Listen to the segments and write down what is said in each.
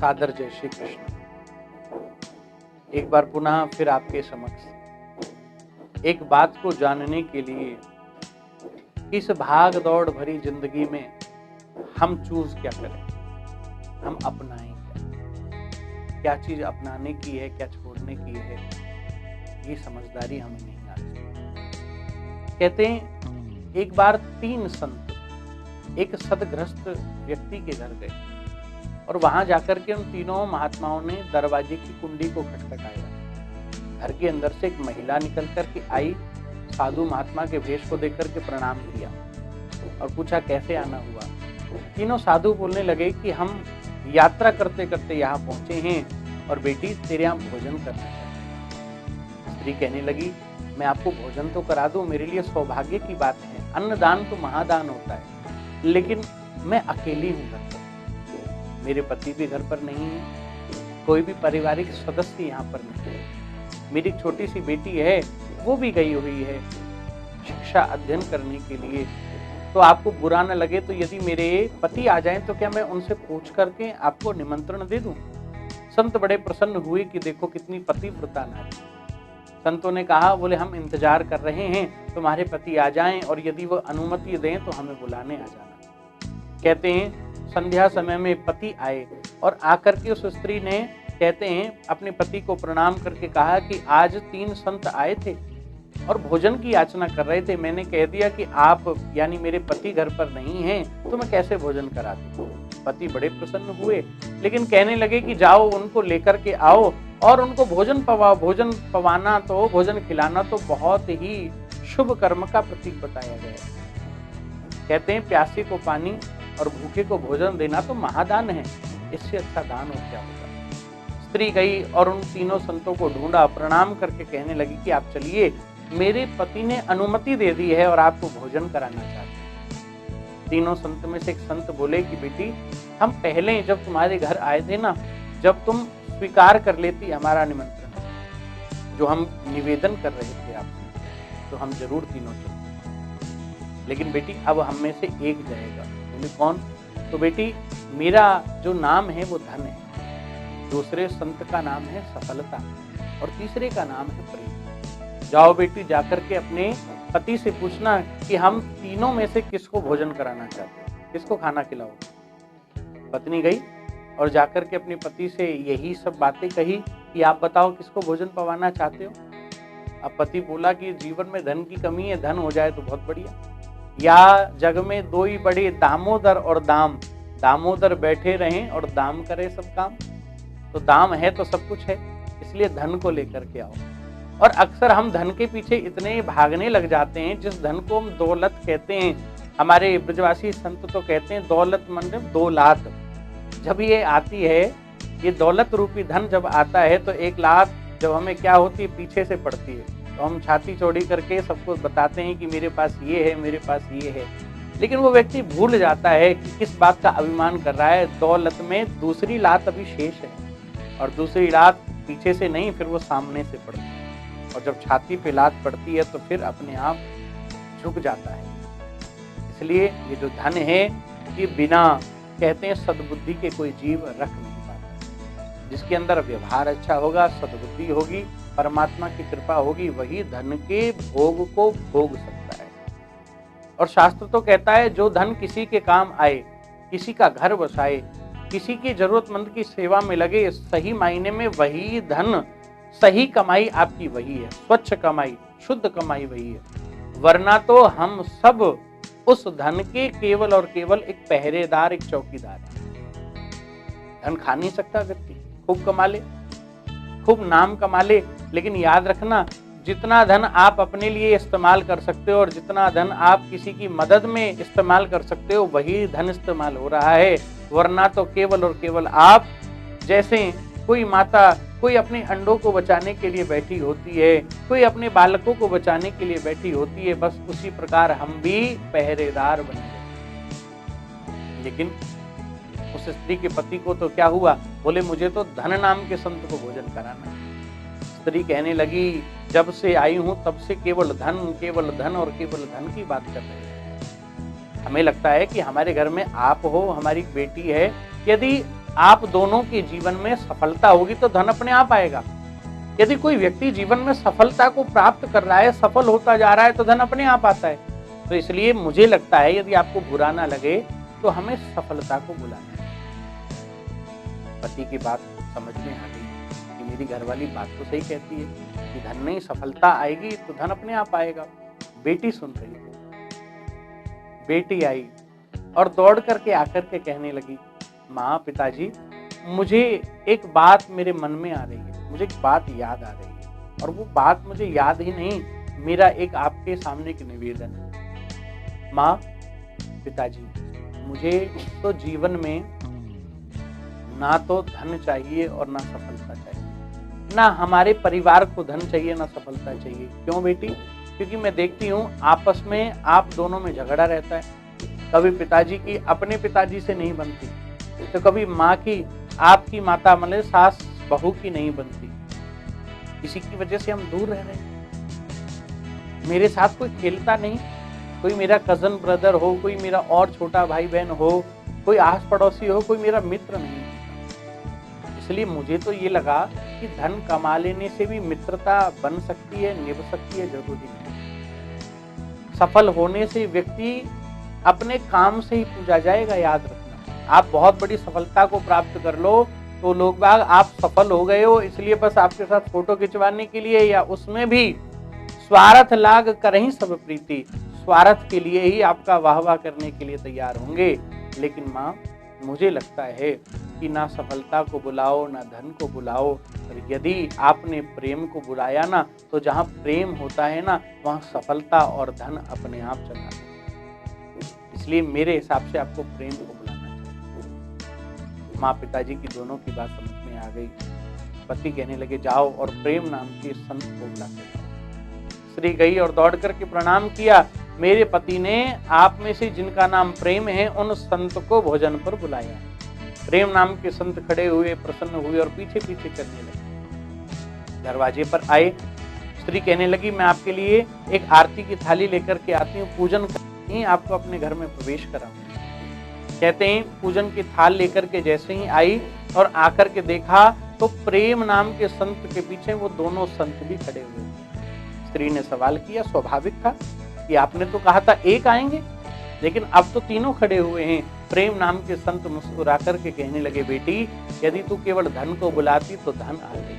सादर जय श्री कृष्ण। एक बार पुनः फिर आपके समक्ष एक बात को जानने के लिए, इस भाग दौड़ भरी जिंदगी में हम चूज क्या करें, हम अपनाएं क्या चीज अपनाने की है, क्या छोड़ने की है, ये समझदारी हमें नहीं आती। कहते हैं एक बार 3 संत एक सदग्रस्त व्यक्ति के घर गए और वहां जाकर के उन तीनों महात्माओं ने दरवाजे की कुंडी को खटखटाया। घर के अंदर से एक महिला निकल कर के आई, साधु महात्मा के भेष को देख करके प्रणाम किया और पूछा कैसे आना हुआ। तीनों साधु बोलने लगे कि हम यात्रा करते करते यहाँ पहुंचे हैं और बेटी तेरे यहाँ भोजन करना चाहिए। स्त्री कहने लगी मैं आपको भोजन तो करा दूं, मेरे लिए सौभाग्य की बात है, अन्नदान तो महादान होता है, लेकिन मैं अकेली हूँ घर पर, मेरे पति भी घर पर नहीं है, कोई भी पारिवारिक सदस्य यहाँ पर नहीं है, मेरी छोटी सी बेटी है वो भी गई हुई है शिक्षा अध्ययन करने के लिए। तो आपको बुरा न लगे तो यदि मेरे पति आ जाएं तो क्या मैं उनसे पूछ करके आपको निमंत्रण दे दूं। संत बड़े प्रसन्न हुए कि देखो कितनी पतिव्रता नारी। संतों ने कहा, बोले हम इंतजार कर रहे हैं तुम्हारे पति आ जाएं और यदि वो अनुमति दें तो हमें बुलाने आ जाना। कहते हैं संध्या समय में पति आए और आकर के उस स्त्री ने, कहते हैं, अपने पति को प्रणाम करके कहा कि आज 3 संत आए थे और भोजन की याचना कर रहे थे, मैंने कह दिया कि आप यानी मेरे पति घर पर नहीं हैं तो मैं कैसे भोजन कराती। पति बड़े प्रसन्न हुए, लेकिन कहने लगे कि जाओ उनको लेकर के आओ और उनको भोजन पवाओ। भोजन पवाना तो, भोजन खिलाना तो बहुत ही शुभ कर्म का प्रतीक बताया गया। कहते हैं प्यासी को पानी और भूखे को भोजन देना तो महादान है, इससे अच्छा दान और क्या होगा। स्त्री गई और उन तीनों संतों को ढूंढा, प्रणाम करके कहने लगी कि आप चलिए, मेरे पति ने अनुमति दे दी है और आपको भोजन कराना चाहते हैं। तीनों संत में से एक संत बोले कि बेटी हम पहले जब तुम्हारे घर आए थे ना, जब तुम स्वीकार कर लेती हमारा निमंत्रण जो हम निवेदन कर रहे थे आपसे, तो हम जरूर तीनों चलते, लेकिन बेटी अब हम में से एक जाएगा। बोले कौन? तो बेटी मेरा जो नाम है वो धन है, दूसरे संत का नाम है सफलता और तीसरे का नाम है प्रेम। जाओ बेटी जाकर के अपने पति से पूछना कि हम तीनों में से किसको भोजन कराना चाहते हैं, किसको खाना खिलाओ। पत्नी गई और जाकर के अपने पति से यही सब बातें कही कि आप बताओ किसको भोजन पवाना चाहते हो। अब पति बोला कि जीवन में धन की कमी है, धन हो जाए तो बहुत बढ़िया। या जग में 2 ही बड़े दामोदर और दाम, दामोदर बैठे रहें और दाम करे सब काम। तो दाम है तो सब कुछ है, इसलिए धन को लेकर के आओ। और अक्सर हम धन के पीछे इतने भागने लग जाते हैं, जिस धन को हम दौलत कहते हैं, हमारे ब्रजवासी संत तो कहते हैं दौलत मतलब 2 लात। जब ये आती है, ये दौलत रूपी धन जब आता है तो 1 लात जब हमें क्या होती है, पीछे से पड़ती है, तो हम छाती चौड़ी करके सबको बताते हैं कि मेरे पास ये है, मेरे पास ये है। लेकिन वो व्यक्ति भूल जाता है कि किस बात का अभिमान कर रहा है। दौलत में दूसरी लात अभी शेष है और दूसरी लात पीछे से नहीं, फिर वो सामने से पड़ती है और जब छाती पे लात पड़ती है तो फिर अपने आप झुक जाता है। इसलिए ये जो धन है, ये बिना, कहते हैं, सद्बुद्धि के कोई जीव रख नहीं पाता। जिसके अंदर व्यवहार अच्छा होगा, सद्बुद्धि होगी, परमात्मा की कृपा होगी, वही धन के भोग को भोग सकता है। और शास्त्र तो कहता है जो धन किसी के काम आए, किसी का घर बसाए, किसी की जरूरतमंद की सेवा में लगे, सही मायने में वही धन, सही कमाई आपकी वही है, स्वच्छ कमाई, शुद्ध कमाई वही है। वरना तो हम सब उस धन के केवल और केवल एक पहरेदार, एक चौकीदार है। धन खा नहीं सकता व्यक्ति, खूब कमा ले, खूब नाम कमा ले, लेकिन याद रखना जितना धन आप अपने लिए इस्तेमाल कर सकते हो और जितना धन आप किसी की मदद में इस्तेमाल कर सकते हो, वही धन इस्तेमाल हो रहा है। वरना तो केवल और केवल आप जैसे कोई माता, कोई अपने अंडों को बचाने के लिए बैठी होती है, कोई अपने बालकों को बचाने के लिए बैठी होती है, बस उसी प्रकार हम भी पहरेदार बन गए। लेकिन उस स्त्री के पति को तो क्या हुआ, बोले मुझे तो धन नाम के संत को भोजन कराना है। स्त्री कहने लगी जब से आई हूं तब से केवल धन और केवल धन की बात कर रहे हैं। हमें लगता है कि हमारे घर में आप हो, हमारी बेटी है, यदि आप दोनों के जीवन में सफलता होगी तो धन अपने आप आएगा। यदि कोई व्यक्ति जीवन में सफलता को प्राप्त कर रहा है, सफल होता जा रहा है, तो धन अपने आप आता है। तो इसलिए मुझे लगता है यदि आपको बुरा ना लगे तो हमें सफलता को बुलाना है। पति की बात समझ में आ गई कि मेरी घरवाली बात तो सही कहती है कि धन नहीं, सफलता आएगी तो धन अपने आप आएगा। बेटी सुन रही थी, बेटी आई और दौड़ करके आकर के कहने लगी, माँ पिताजी मुझे एक बात मेरे मन में आ रही है, मुझे एक बात याद आ रही है, और वो बात मुझे याद ही नहीं, मेरा एक आपके सामने एक निवेदन है। माँ पिताजी मुझे तो जीवन में ना तो धन चाहिए और ना सफलता चाहिए, ना हमारे परिवार को धन चाहिए ना सफलता चाहिए। क्यों बेटी? क्योंकि मैं देखती हूँ आपस में आप दोनों में झगड़ा रहता है। कभी पिताजी की अपने पिताजी से नहीं बनती, तो कभी माँ की आपकी माता मतलब सास बहू की नहीं बनती। इसी की वजह से हम दूर रह रहे हैं। मेरे साथ कोई खेलता नहीं, कोई मेरा कजन ब्रदर हो, कोई मेरा और छोटा भाई बहन हो, कोई आस पड़ोसी हो, कोई मेरा मित्र नहीं। इसलिए मुझे तो ये लगा कि धन कमा लेने से भी मित्रता बन सकती है, निभ सकती है, जरूरी नहीं। सफल होने से व्यक्ति अपने काम से ही पूजा जाएगा, याद रखना। आप बहुत बड़ी सफलता को प्राप्त कर लो तो लोग बाग आप सफल हो गए हो इसलिए बस आपके साथ फोटो खिंचवाने के लिए, या उसमें भी स्वार्थ लाग करहीं सब प्रीति, स्वार्थ के लिए ही आपका वाह वाह करने के लिए तैयार होंगे। लेकिन माँ मुझे लगता है कि ना सफलता को बुलाओ ना धन को बुलाओ, और यदि आपने प्रेम को बुलाया ना, तो जहाँ प्रेम होता है ना वहाँ सफलता और धन अपने आप चला जाता है। इसलिए मेरे हिसाब से आपको प्रेम को बुलाना चाहिए। माँ पिताजी की दोनों की बात समझ में आ गई। पति कहने लगे जाओ और प्रेम नाम के संत को बुलाते। स्त्री गई और दौड़ करके प्रणाम किया, मेरे पति ने आप में से जिनका नाम प्रेम है उन संत को भोजन पर बुलाया। प्रेम नाम के संत खड़े हुए, प्रसन्न हुए और पीछे पीछे चलने लगे। दरवाजे पर आए, स्त्री कहने लगी मैं आपके लिए एक आरती की थाली लेकर के आती हूँ, पूजन करके आपको अपने घर में प्रवेश कराऊंगी। कहते हैं पूजन की थाल लेकर के जैसे ही आई और आकर के देखा तो प्रेम नाम के संत के पीछे वो दोनों संत भी खड़े हुए थे। स्त्री ने सवाल किया, स्वाभाविक था कि आपने तो कहा था एक आएंगे, लेकिन अब तो तीनों खड़े हुए हैं। प्रेम नाम के संत मुस्कुरा कर के कहने लगे, बेटी यदि तू केवल धन को बुलाती तो धन आ गई,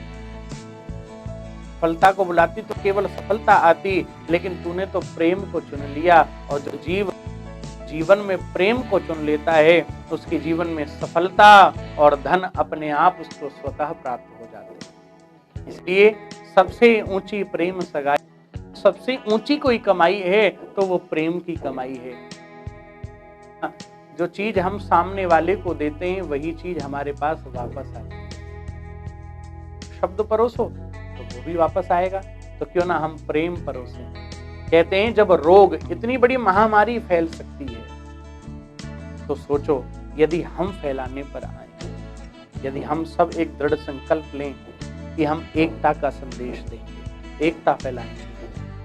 सफलता को बुलाती तो केवल सफलता आती, लेकिन तूने तो प्रेम को चुन लिया, और जो जीवन में प्रेम को चुन लेता है उसके जीवन में सफलता और धन अपने आप उसको स्वतः प्राप्त हो जाते हैं। इसलिए सबसे ऊंची प्रेम सगाई, सबसे ऊंची कोई कमाई है तो वो प्रेम की कमाई है। जो चीज हम सामने वाले को देते हैं वही चीज हमारे पास वापस आती है। शब्द परोसो तो वो भी वापस आएगा, तो क्यों ना हम प्रेम परोसें। कहते हैं जब रोग इतनी बड़ी महामारी फैल सकती है तो सोचो यदि हम फैलाने पर आए, यदि हम सब एक दृढ़ संकल्प लें कि हम एकता का संदेश देंगे, एकता फैलाएंगे,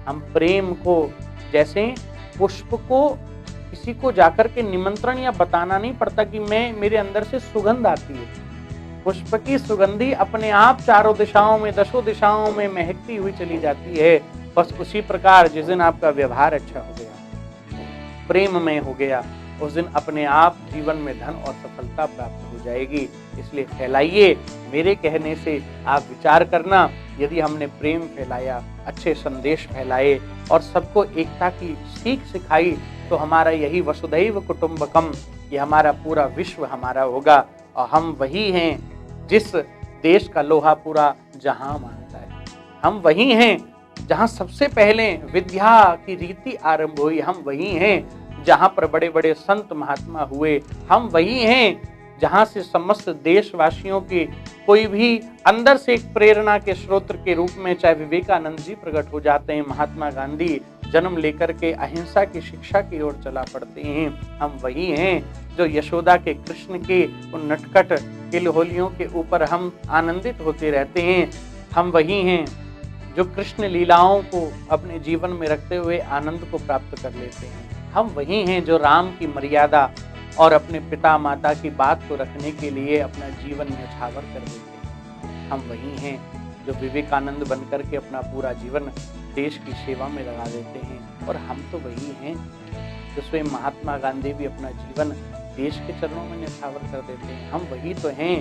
हम प्रेम को, जैसे पुष्प को किसी को जाकर के निमंत्रण या बताना नहीं पड़ता कि मेरे अंदर से सुगंध आती है, पुष्प की सुगंधी अपने आप चारों दिशाओं में, दसों दिशाओं में महकती हुई चली जाती है। बस उसी प्रकार जिस दिन आपका व्यवहार अच्छा हो गया, प्रेममय हो गया, उस दिन अपने आप जीवन में धन और सफलता प्राप्त हो जाएगी। इसलिए फैलाइए, मेरे कहने से आप विचार करना, यदि हमने प्रेम फैलाया, अच्छे संदेश फैलाए और सबको एकता की सीख सिखाई, तो हमारा यही वसुधैव कुटुंबकम, ये हमारा पूरा विश्व हमारा होगा, और हम वही हैं जिस देश का लोहा पूरा जहां मानता है। हम वही हैं जहां सबसे पहले विद्या की रीति आरंभ हुई, हम वही हैं जहां पर बड़े बड़े संत महात्मा हुए, हम वही हैं जहां से समस्त देशवासियों के कोई भी अंदर से एक प्रेरणा के स्रोत के रूप में चाहे विवेकानंद जी प्रकट हो जाते हैं, महात्मा गांधी जन्म लेकर के अहिंसा की शिक्षा की ओर चला पड़ते हैं, हम वही हैं जो यशोदा के कृष्ण के उन नटखट किलहोलियों के ऊपर हम आनंदित होते रहते हैं, हम वही हैं जो कृष्ण लीलाओं को अपने जीवन में रखते हुए आनंद को प्राप्त कर लेते हैं, हम वही हैं जो राम की मर्यादा और अपने पिता माता की बात को रखने के लिए अपना जीवन न्यौछावर कर देते हैं। हम वही हैं जो विवेकानंद बनकर के अपना पूरा जीवन देश की सेवा में लगा देते हैं, और हम तो वही हैं जो स्वयं महात्मा गांधी भी अपना जीवन देश के चरणों में न्यौछावर कर देते हैं। हम वही तो हैं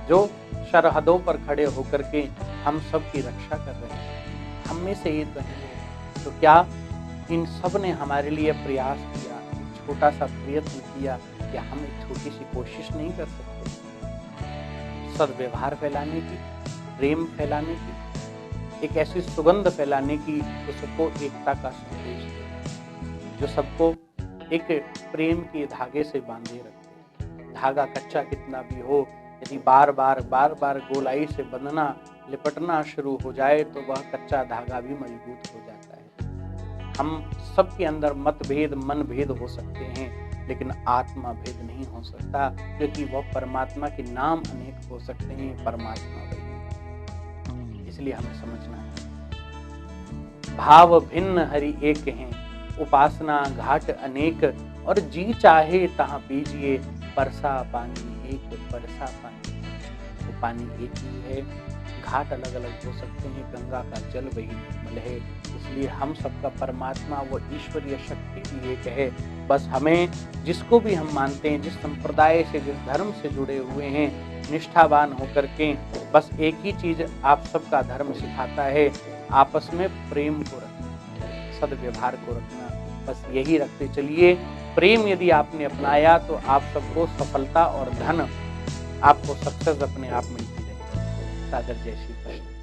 जो सरहदों पर खड़े होकर के हम सब की रक्षा कर रहे हैं। हम में से ये तो हैं। तो क्या इन सब ने हमारे लिए प्रयास किया, एक छोटा सा प्रयत्न किया, क्या हम एक छोटी सी कोशिश नहीं कर सकते सद्व्यवहार फैलाने की, प्रेम फैलाने की, एक ऐसी सुगंध फैलाने की जो सबको एकता का संदेश दे, जो सबको एक प्रेम के धागे से बांधे रखे। धागा कच्चा कितना भी हो, यदि बार बार गोलाई से बंधना लिपटना शुरू हो जाए तो वह कच्चा धागा भी मजबूत हो जाता है। हम सबके अंदर मतभेद मनभेद हो सकते हैं, लेकिन आत्मा भेद नहीं हो सकता, क्योंकि वह परमात्मा के नाम अनेक हो सकते हैं, परमात्मा वही। इसलिए हमें समझना है भाव भिन्न हरि एक हैं, उपासना घाट अनेक, और जी चाहे तहाँ बीजिए, परसा पानी एक, परसा पानी। वो पानी एक ही है, घाट अलग अलग हो सकते हैं, गंगा का जल वही निर्मल है। इसलिए हम सबका परमात्मा वो ईश्वरीय शक्ति भी एक है। बस हमें जिसको भी हम मानते हैं, जिस संप्रदाय से जिस धर्म से जुड़े हुए हैं, निष्ठावान होकर के बस एक ही चीज आप सबका धर्म सिखाता है, आपस में प्रेम को रखना, सद्व्यवहार को रखना। बस यही रखते चलिए। प्रेम यदि आपने अपनाया तो आप सबको सफलता और धन, आपको सक्सेस अपने आप मिलती रहेगी। सादर जय श्री कृष्ण।